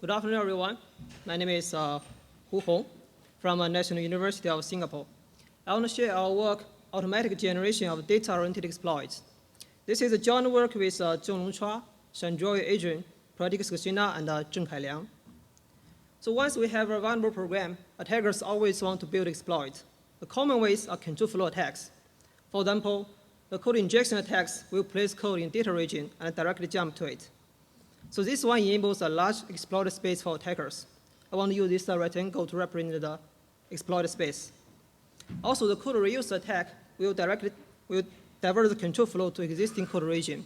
Good afternoon, everyone. My name is Hu Hong from National University of Singapore. I want to share our work, Automatic Generation of Data-Oriented Exploits. This is a joint work with Zheng, Chua, Sendroiu, Adrian, Prateek, Saxena, and Zhenkai, Liang. So once we have a vulnerable program, attackers always want to build exploits. The common ways are control flow attacks. For example, the code injection attacks will place code in data region and directly jump to it. So this one enables a large exploit space for attackers. I want to use this rectangle to represent the exploit space. Also, the code reuse attack will divert the control flow to existing code region.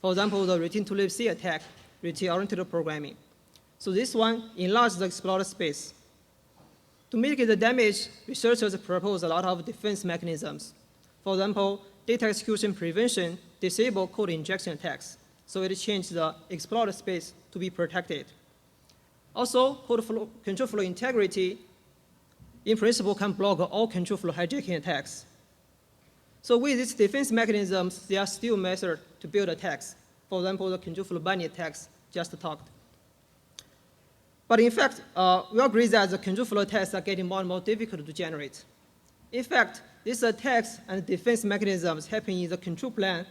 For example, the return to libc attack, return-oriented programming. So this one enlarges the exploit space. To mitigate the damage, researchers propose a lot of defense mechanisms. For example, data execution prevention disable code injection attacks, so it changes the exploit space to be protected. Also, control flow integrity, in principle, can block all control flow hijacking attacks. So with these defense mechanisms, there are still methods to build attacks. For example, the control flow binary attacks just talked. But in fact, we agree that the control flow attacks are getting more and more difficult to generate. In fact, these attacks and defense mechanisms happen in the control plane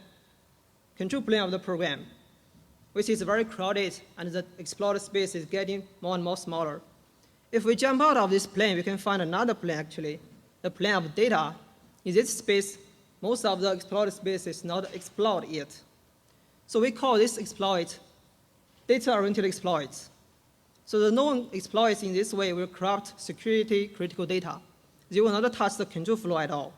of the program, which is very crowded, and the exploit space is getting more and more smaller. If we jump out of this plane, we can find another plane, actually, the plane of data. In this space, most of the exploit space is not explored yet. So we call this exploit data-oriented exploits. So the known exploits in this way will corrupt security critical data. They will not touch the control flow at all.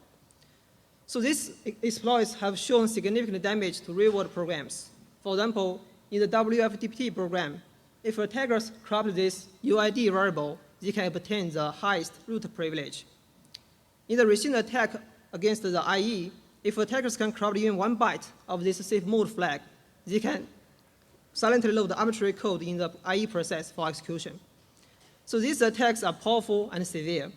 So these exploits have shown significant damage to real-world programs. For example, in the WFDP program, if attackers corrupt this UID variable, they can obtain the highest root privilege. In the recent attack against the IE, if attackers can corrupt even 1 byte of this safe mode flag, they can silently load the arbitrary code in the IE process for execution. So these attacks are powerful and severe.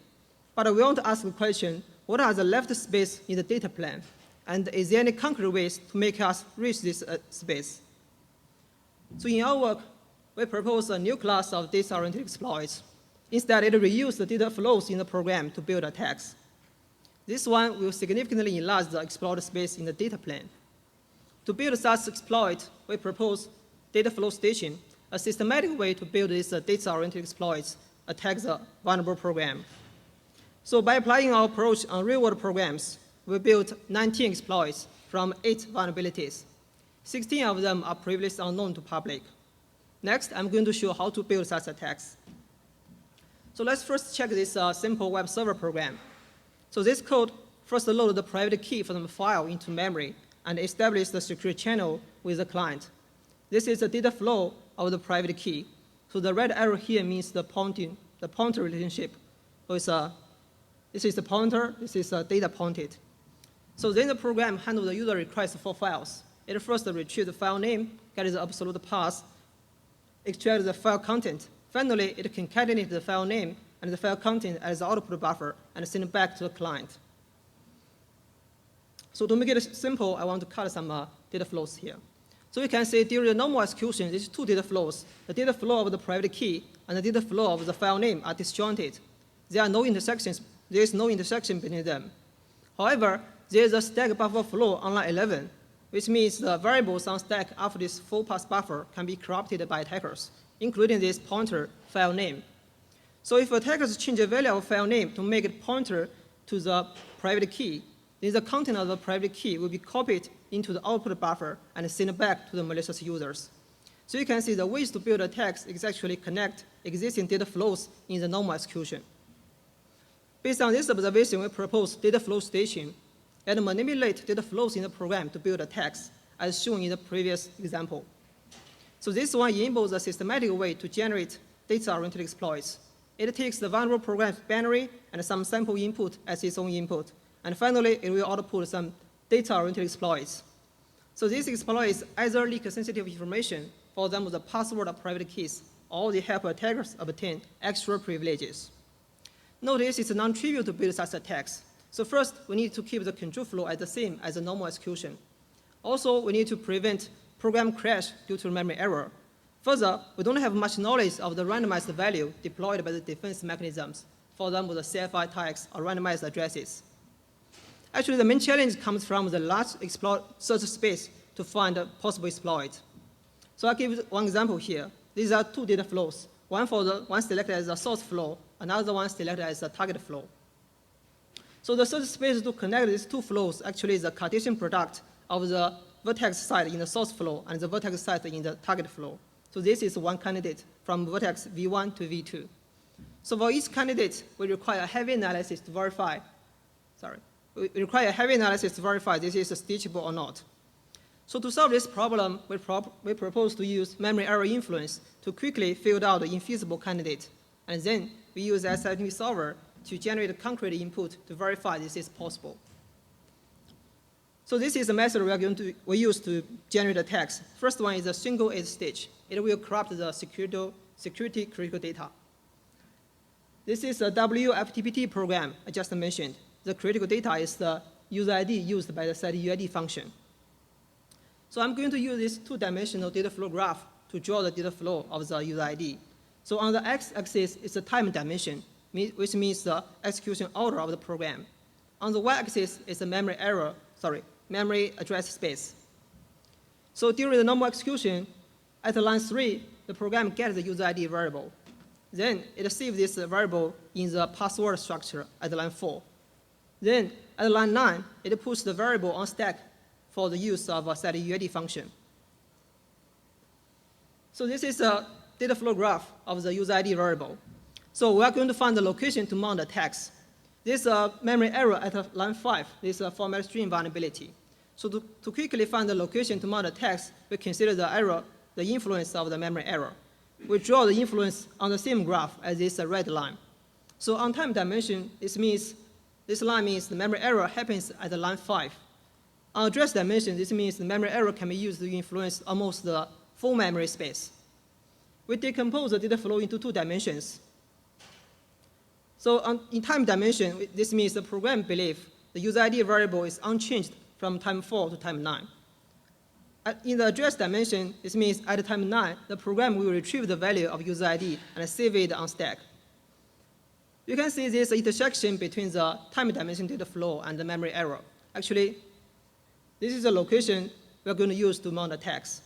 But we want to ask the question, what are the left space in the data plane? And is there any concrete ways to make us reach this space? So in our work, we propose a new class of data-oriented exploits. Instead, it reuses the data flows in the program to build attacks. This one will significantly enlarge the exploit space in the data plane. To build such exploit, we propose data flow stitching, a systematic way to build these data-oriented exploits, attack the vulnerable program. So by applying our approach on real-world programs, we built 19 exploits from 8 vulnerabilities. 16 of them are previously unknown to public. Next, I'm going to show how to build such attacks. So let's first check this simple web server program. So this code first loads the private key from the file into memory and establishes the secure channel with the client. This is the data flow of the private key. So the red arrow here means the pointer relationship. So this is the pointer, this is data pointed. So then the program handles the user request for files. It first retrieves the file name, gets the absolute path, extracts the file content. Finally, it concatenates the file name and the file content as the output buffer and send it back to the client. So to make it simple, I want to cut some data flows here. So you can see during the normal execution, these 2 data flows, the data flow of the private key and the data flow of the file name are disjointed. There is no intersection between them. However, there is a stack buffer flow on line 11, which means the variables on stack after this full path buffer can be corrupted by attackers, including this pointer file name. So if attackers change the value of file name to make it pointer to the private key, then the content of the private key will be copied into the output buffer and sent back to the malicious users. So you can see the ways to build attacks is actually connect existing data flows in the normal execution. Based on this observation, we propose data flow stitching and manipulate data flows in the program to build attacks, as shown in the previous example. So this one enables a systematic way to generate data-oriented exploits. It takes the vulnerable program's binary and some sample input as its own input. And finally, it will output some data-oriented exploits. So these exploits either leak sensitive information, for example, the password of private keys, or they help attackers obtain extra privileges. Notice it's non-trivial to build such attacks. So first, we need to keep the control flow as the same as the normal execution. Also, we need to prevent program crash due to memory error. Further, we don't have much knowledge of the randomized value deployed by the defense mechanisms, for example, the CFI tags or randomized addresses. Actually, the main challenge comes from the large search space to find a possible exploit. So I'll give one example here. These are two data flows, one selected as a source flow, another one selected as a target flow. So the search space to connect these two flows actually is a Cartesian product of the vertex site in the source flow and the vertex site in the target flow. So this is one candidate from vertex V1 to V2. So for each candidate, we require a heavy analysis to verify. We require heavy analysis to verify this is stitchable or not. So to solve this problem, we propose to use memory error influence to quickly filter out the infeasible candidate. And then we use SIP solver to generate a concrete input to verify this is possible. So this is the method we use to generate a text. First one is a single edge stitch. It will corrupt the security critical data. This is a WFTPT program I just mentioned. The critical data is the user ID used by the setUID function. So I'm going to use this two-dimensional data flow graph to draw the data flow of the user ID. So on the x-axis is the time dimension, which means the execution order of the program. On the y-axis is the memory address space. So during the normal execution, at line 3, the program gets the user ID variable. Then it saves this variable in the password structure at line 4. Then at line 9, it puts the variable on stack for the use of a setUID function. So this is a data flow graph of the user ID variable. So we are going to find the location to mount the text. This memory error at line 5 is a format string vulnerability. So to quickly find the location to mount the text, we consider the error, the influence of the memory error. We draw the influence on the same graph as this red line. So on time dimension, this line means the memory error happens at line 5. On address dimension, this means the memory error can be used to influence almost the full memory space. We decompose the data flow into two dimensions. So in time dimension, this means the program believes the user ID variable is unchanged from time 4 to time 9. In the address dimension, this means at time 9, the program will retrieve the value of user ID and save it on stack. You can see this intersection between the time dimension data flow and the memory error. Actually, this is the location we're going to use to mount the text.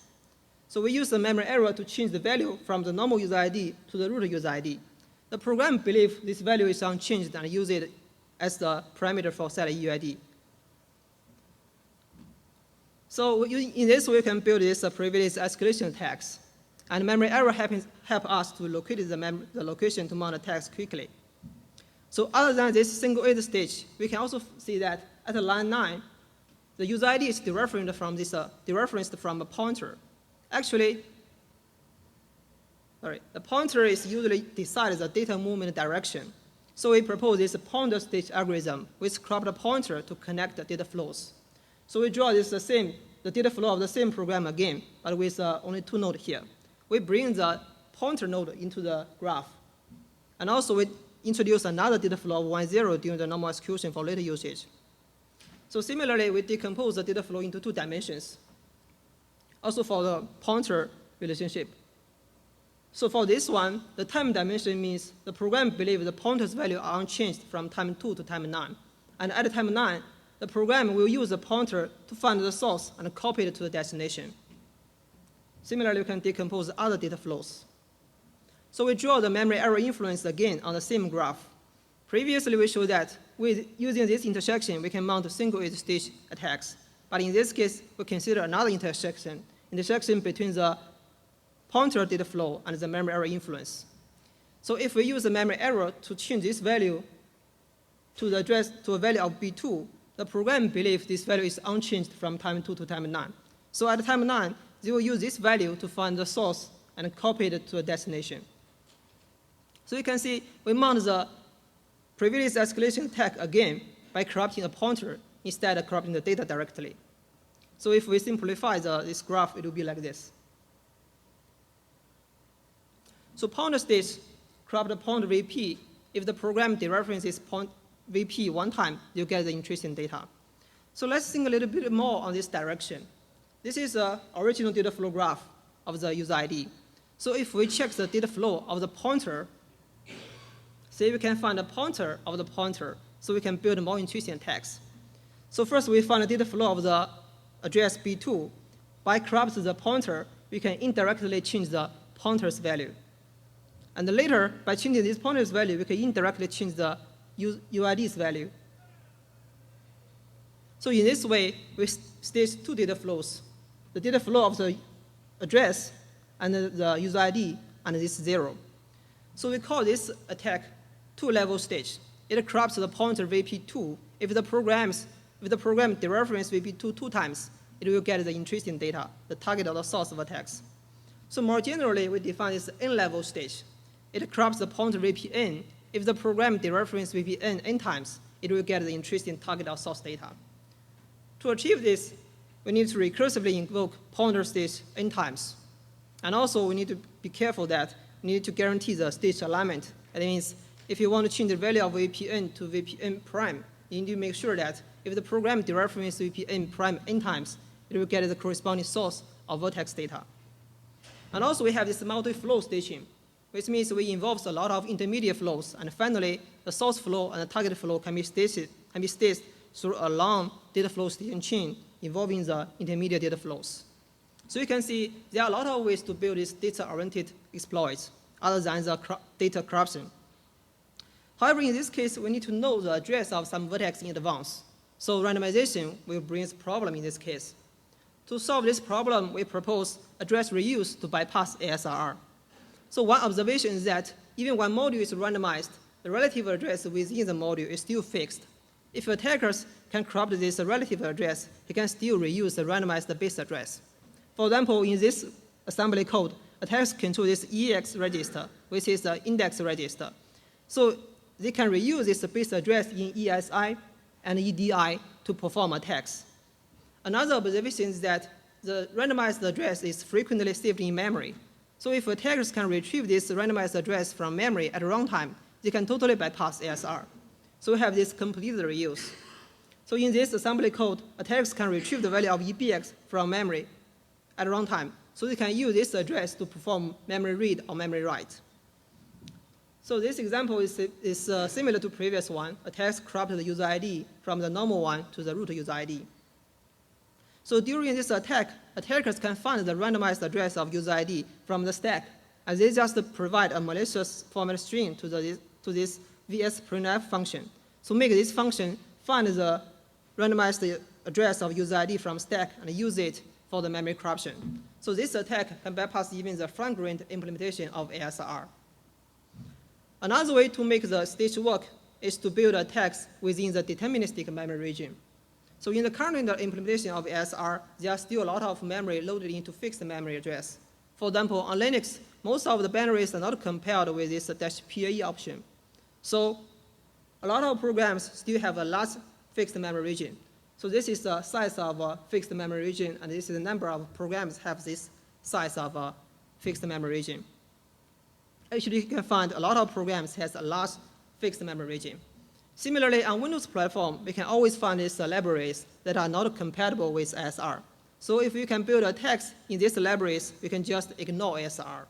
So we use the memory error to change the value from the normal user ID to the root user ID. The program believes this value is unchanged and use it as the parameter for setUID. So in this way, we can build this privileged escalation text. And memory error help us to locate the location to mount the text quickly. So other than this single edge stage, we can also see that at line 9, the user ID is dereferenced from a pointer. Actually, the pointer is usually decides the data movement direction. So we propose this pointer stage algorithm with cropped pointer to connect the data flows. So we draw this the data flow of the same program again, but with only two nodes here. We bring the pointer node into the graph. And also we introduce another data flow of 1, 0 during the normal execution for later usage. So similarly, we decompose the data flow into two dimensions, also for the pointer relationship. So for this one, the time dimension means the program believes the pointer's value are unchanged from time 2 to time 9. And at time 9, the program will use the pointer to find the source and copy it to the destination. Similarly, we can decompose other data flows. So we draw the memory error influence again on the same graph. Previously, we showed that using this intersection, we can mount a single edge stitch attacks. But in this case, we consider another intersection between the pointer data flow and the memory error influence. So if we use the memory error to change this value to a value of B2, the program believes this value is unchanged from time 2 to time 9. So at time 9, they will use this value to find the source and copy it to a destination. So you can see we mount the privileged escalation tag again by corrupting a pointer instead of corrupting the data directly. So if we simplify this graph, it will be like this. So pointer stage corrupt pointer VP. If the program dereferences point VP one time, you get the interesting data. So let's think a little bit more on this direction. This is the original data flow graph of the user ID. So if we check the data flow of the pointer, say we can find a pointer of the pointer, so we can build more interesting attacks. So first we find the data flow of the address B2. By corrupting the pointer, we can indirectly change the pointer's value. And later, by changing this pointer's value, we can indirectly change the UID's value. So in this way, we stage two data flows. The data flow of the address and the user ID and this 0. So we call this attack two-level stage. It corrupts the pointer VP2. If the program dereference VP2 two times, it will get the interesting data, the target or the source of attacks. So more generally, we define this n-level stage. It corrupts the pointer VPN. If the program dereference VPN n times, it will get the interesting target or source data. To achieve this, we need to recursively invoke pointer stage n times. And also, we need to be careful that we need to guarantee the stage alignment. That means if you want to change the value of VPN to VPN prime, you need to make sure that if the program dereference VPN prime n times, it will get the corresponding source of vertex data. And also, we have this multi-flow staging, which means we involve a lot of intermediate flows. And finally, the source flow and the target flow can be staged through a long data flow staging chain involving the intermediate data flows. So you can see there are a lot of ways to build these data-oriented exploits other than the data corruption. However, in this case, we need to know the address of some vertex in advance. So randomization will bring this problem in this case. To solve this problem, we propose address reuse to bypass ASLR. So one observation is that even when module is randomized, the relative address within the module is still fixed. If attackers can corrupt this relative address, he can still reuse the randomized base address. For example, in this assembly code, attackers control this EX register, which is the index register. So they can reuse this base address in ESI and EDI to perform attacks. Another observation is that the randomized address is frequently saved in memory. So if attackers can retrieve this randomized address from memory at runtime, they can totally bypass ASLR. So we have this complete reuse. So in this assembly code, attackers can retrieve the value of EBX from memory at runtime. So they can use this address to perform memory read or memory write. So this example is similar to previous one. Attacks corrupt the user ID from the normal one to the root user ID. So during this attack, attackers can find the randomized address of user ID from the stack, and they just provide a malicious format string to this vs_printf function. So make this function find the randomized address of user ID from stack and use it for the memory corruption. So this attack can bypass even the fine-grained implementation of ASLR. Another way to make the stage work is to build attacks within the deterministic memory region. So in the current implementation of ASLR, there are still a lot of memory loaded into fixed memory address. For example, on Linux, most of the binaries are not compiled with this -PAE option. So a lot of programs still have a large fixed memory region. So this is the size of a fixed memory region, and this is the number of programs have this size of a fixed memory region. Actually, you can find a lot of programs has a large fixed memory region. Similarly, on Windows platform, we can always find these libraries that are not compatible with ASLR. So if you can build attacks in these libraries, we can just ignore ASLR.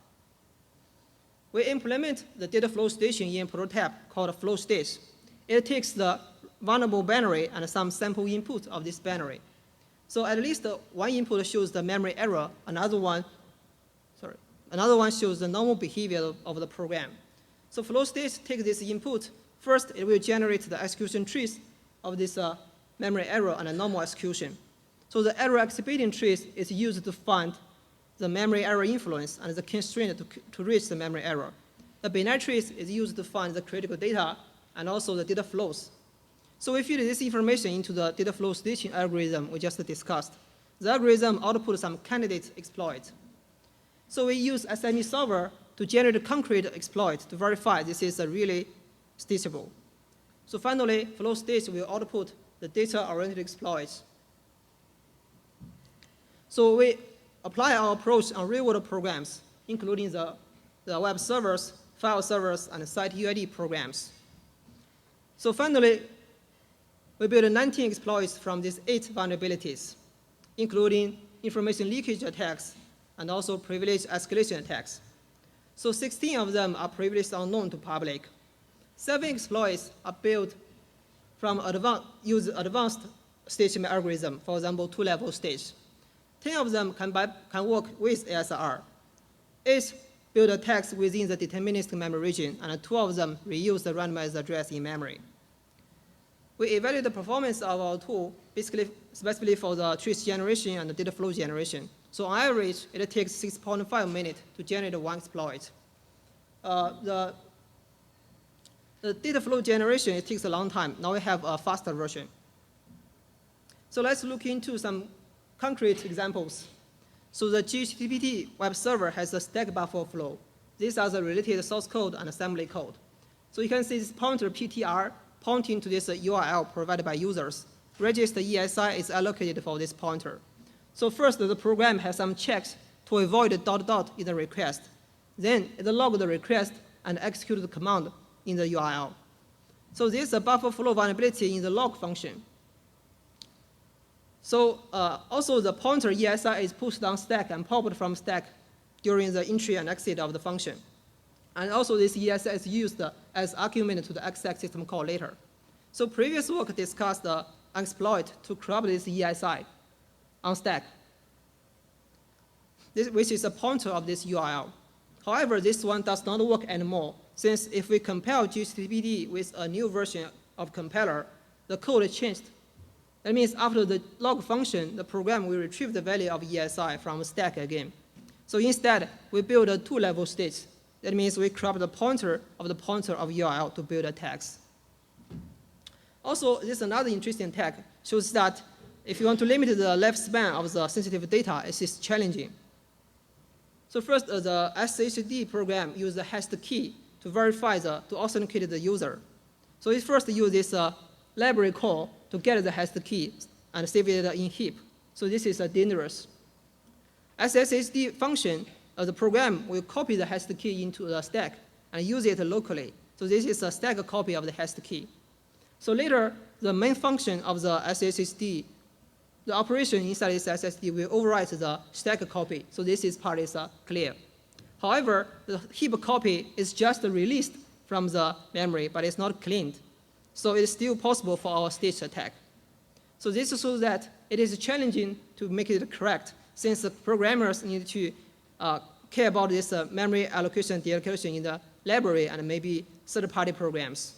We implement the data flow staging in a prototype called FLOWSTITCH. It takes the vulnerable binary and some sample input of this binary. So at least one input shows the memory error, another one shows the normal behavior of the program. So FLOWSTITCH takes this input. First, it will generate the execution trees of this memory error and a normal execution. So the error exhibiting trees is used to find the memory error influence and the constraint to reach the memory error. The binary trees is used to find the critical data and also the data flows. So we feed this information into the data flow staging algorithm we just discussed. The algorithm outputs some candidate exploit. So we use SME solver to generate a concrete exploit to verify this is really stitchable. So finally, FLOWSTITCH will output the data-oriented exploits. So we apply our approach on real-world programs, including the web servers, file servers, and site UID programs. So finally, we built 19 exploits from these 8 vulnerabilities, including information leakage attacks and also privilege escalation attacks. So 16 of them are previously unknown to public. 7 exploits are built from use advanced staging algorithm, for example, 2-level stage. 10 of them can work with ASLR. 8 build attacks within the deterministic memory region, and 2 of them reuse the randomized address in memory. We evaluate the performance of our tool specifically for the trace generation and the data flow generation. So on average, it takes 6.5 minutes to generate one exploit. The data flow generation, it takes a long time. Now we have a faster version. So let's look into some concrete examples. So the HTTP web server has a stack buffer flow. These are the related source code and assembly code. So you can see this pointer PTR pointing to this URL provided by users. Register ESI is allocated for this pointer. So first, the program has some checks to avoid the dot in the request. Then it logs the request and executes the command in the URL. So this is a buffer flow vulnerability in the log function. So also the pointer ESI is pushed down stack and popped from stack during the entry and exit of the function. And also this ESI is used as argument to the exec system call later. So previous work discussed the exploit to corrupt this ESI on stack, which is a pointer of this URL. However, this one does not work anymore, since if we compare GHTTPD with a new version of compiler, the code changed. That means after the log function, the program will retrieve the value of ESI from stack again. So instead, we build a 2-level stage. That means we corrupt the pointer of URL to build attacks. Also, this is another interesting tag, shows that if you want to limit the lifespan of the sensitive data, it is challenging. So first, the SHD program uses the hash key to verify to authenticate the user. So it first uses this library call to get the hash key and save it in heap. So this is dangerous. As SHD function, the program will copy the hash key into the stack and use it locally. So this is a stack copy of the hash key. So later, the main function of the SSD, the operation inside this SSD will overwrite the stack copy. So this part is clear. However, the heap copy is just released from the memory, but it's not cleaned. So it's still possible for our stitch attack. So this shows that it is challenging to make it correct, since the programmers need to care about this memory allocation, deallocation in the library and maybe third-party programs.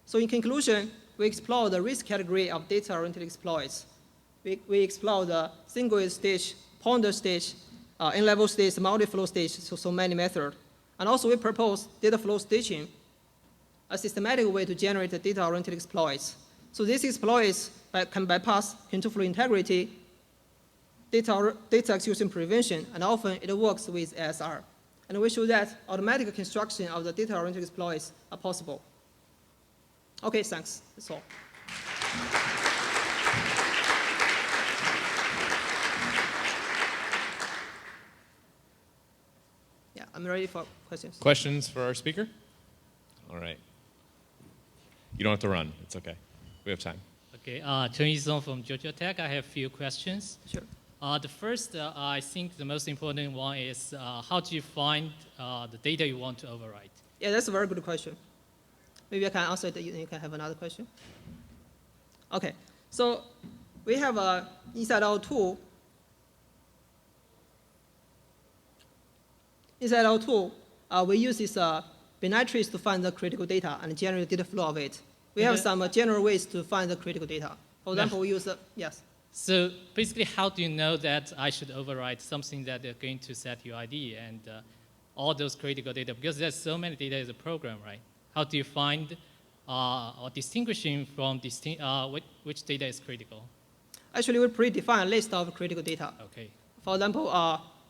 So in conclusion, we explore the risk category of data-oriented exploits. We explore the single stage, pointer stage, in-level stage, multi-flow stage, so many methods. And also we propose data flow stitching, a systematic way to generate data-oriented exploits. So these exploits can bypass control flow integrity, data execution prevention, and often it works with ASLR. And we show that automatic construction of the data-oriented exploits are possible. Okay, thanks. That's all. Yeah, I'm ready for questions. Questions for our speaker? All right. You don't have to run. It's okay. We have time. Okay, Zheng from Georgia Tech. I have a few questions. Sure. The first, I think the most important one is how do you find the data you want to overwrite? Yeah, that's a very good question. Maybe I can answer it, you can have another question. Okay, so we have inside our tool, we use this binaries to find the critical data and generate data flow of it. We have some general ways to find the critical data. For example, we use yes. So basically, how do you know that I should overwrite something that they're going to set UID and all those critical data? Because there's so many data as a program, right? How do you find or distinguishing from which data is critical? Actually, we predefine a list of critical data. Okay. For example,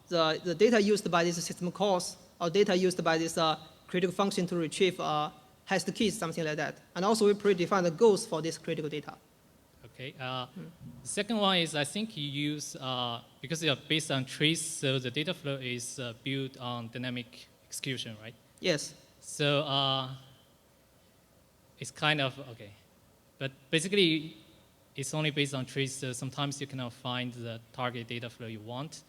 the data used by this system calls or data used by this critical function to retrieve hash keys, something like that. And also, we predefine the goals for this critical data. Okay. The second one is I think you use, because you're based on trace, so the data flow is built on dynamic execution, right? Yes. So it's kind of, okay. But basically, it's only based on trace, so sometimes you cannot find the target data flow you want,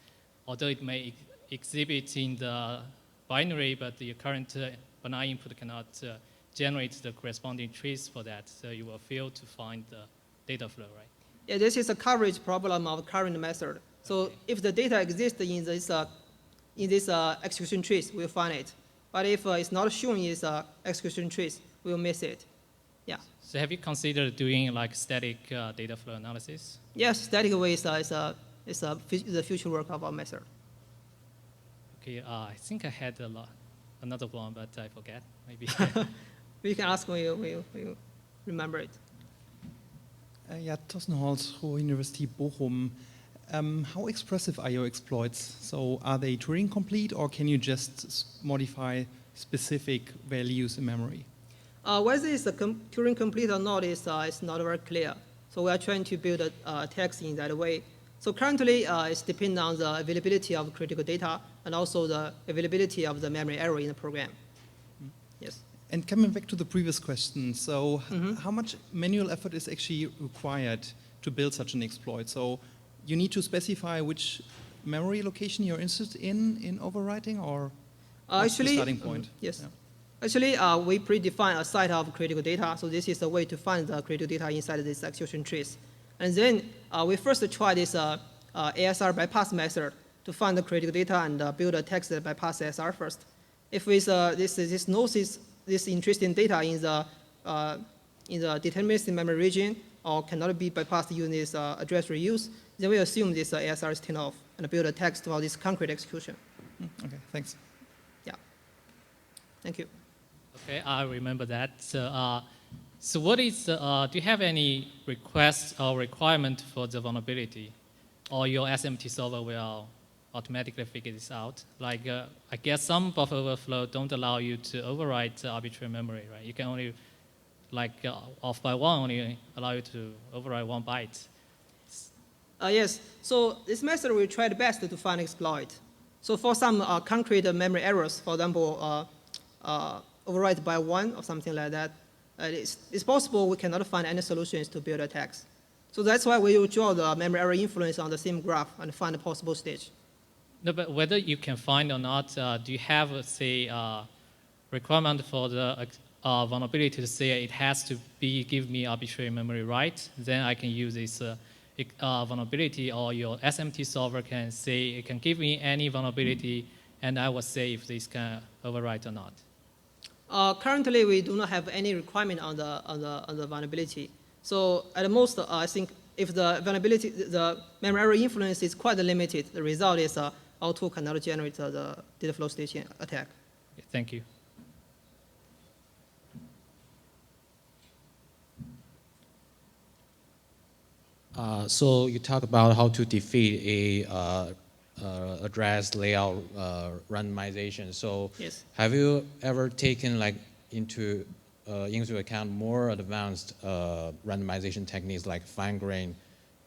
although it may exhibit in the binary, but the current binary input cannot generate the corresponding trace for that, so you will fail to find the data flow, right? Yeah, this is a coverage problem of current method. So Okay. if the data exists in this execution trace, we'll find it. But if it's not shown in this execution trace, we'll miss it. Yeah. So have you considered doing like static data flow analysis? Yes, static way is the future work of our method. Okay, I think I had another one, but I forget, maybe. We can ask when you remember it. Yeah, Thorsten Holz, Ruhr University Bochum. How expressive are your exploits? So are they Turing complete, or can you just modify specific values in memory? Whether it's Turing complete or not is not very clear. So we are trying to build a text in that way. So currently, it's depending on the availability of critical data and also the availability of the memory error in the program. Yes. And coming back to the previous question, so how much manual effort is actually required to build such an exploit? So you need to specify which memory location you're interested in overwriting, or what's the starting point? Yes. Yeah. Actually, we predefine a set of critical data. So this is the way to find the critical data inside this execution trace. And then we first try this ASLR bypass method to find the critical data and build a text that bypass ASLR first. If this knows this interesting data in the deterministic memory region or cannot be bypassed using this address reuse, then we assume this ASLR is turned off and build a text for this concrete execution. Okay, thanks. Yeah. Thank you. Okay, I remember that. So what is, do you have any requests or requirement for the vulnerability? Or your SMT solver will automatically figure this out? Like, I guess some buffer overflow don't allow you to overwrite arbitrary memory, right? You can only, like, off by one only allow you to overwrite 1 byte. Yes, so this method will try the best to find exploit. So for some concrete memory errors, for example, overwrite by 1 or something like that, it's possible we cannot find any solutions to build a text. So that's why we will draw the memory error influence on the same graph and find a possible stage. No, but whether you can find or not, do you have, say, requirement for the vulnerability to say it has to give me arbitrary memory right? Then I can use this vulnerability, or your SMT solver can say it can give me any vulnerability, and I will say if this can overwrite or not. Currently, we do not have any requirement on the vulnerability. So at most, I think if the vulnerability, the memory error influence is quite limited, the result is our tool cannot generate the data flow station attack. Okay, thank you. So you talk about how to defeat a address layout randomization. So Yes. have you ever taken like into account more advanced randomization techniques like fine-grained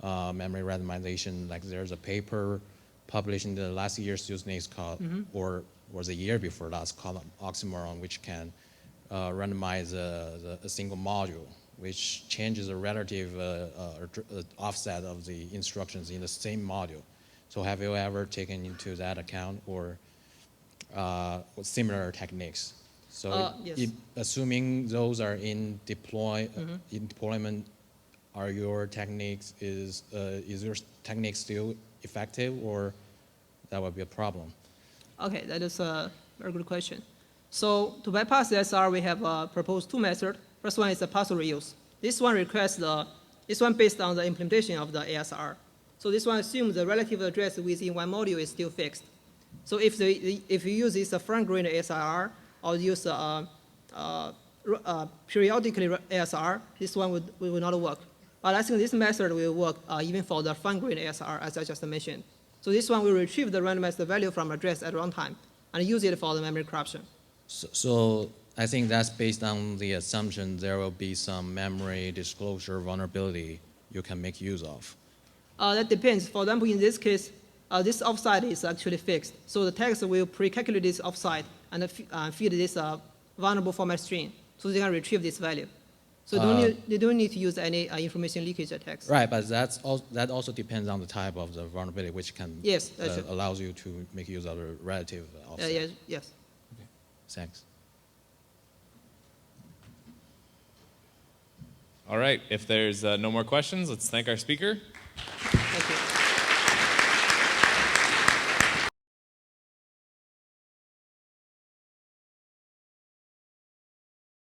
memory randomization? Like there's a paper published in the last year's USENIX called, or was a year before last, called Oxymoron, which can randomize a single module, which changes the relative offset of the instructions in the same module. So have you ever taken into that account, or similar techniques? So yes. Assuming those are in deployment, are your techniques, is your technique still effective, or that would be a problem? Okay, that is a very good question. So to bypass the SR, we have proposed 2 methods. First one is the parcel reuse. This one based on the implementation of the ASLR. So this one assumes the relative address within one module is still fixed. So if you use this fine-grained ASLR or use periodically ASLR, this one will not work. But I think this method will work even for the fine-grained ASLR, as I just mentioned. So this one will retrieve the randomized value from address at runtime and use it for the memory corruption. So I think that's based on the assumption there will be some memory disclosure vulnerability you can make use of. That depends. For example, in this case, this offset is actually fixed. So the text will pre-calculate this offset and feed this vulnerable format string, so they can retrieve this value. So they don't need to use any information leakage attacks. Right, but that also depends on the type of the vulnerability, which can Yes, that's true. allows you to make use of a relative offset. Yes. Thanks. All right, if there's no more questions, let's thank our speaker.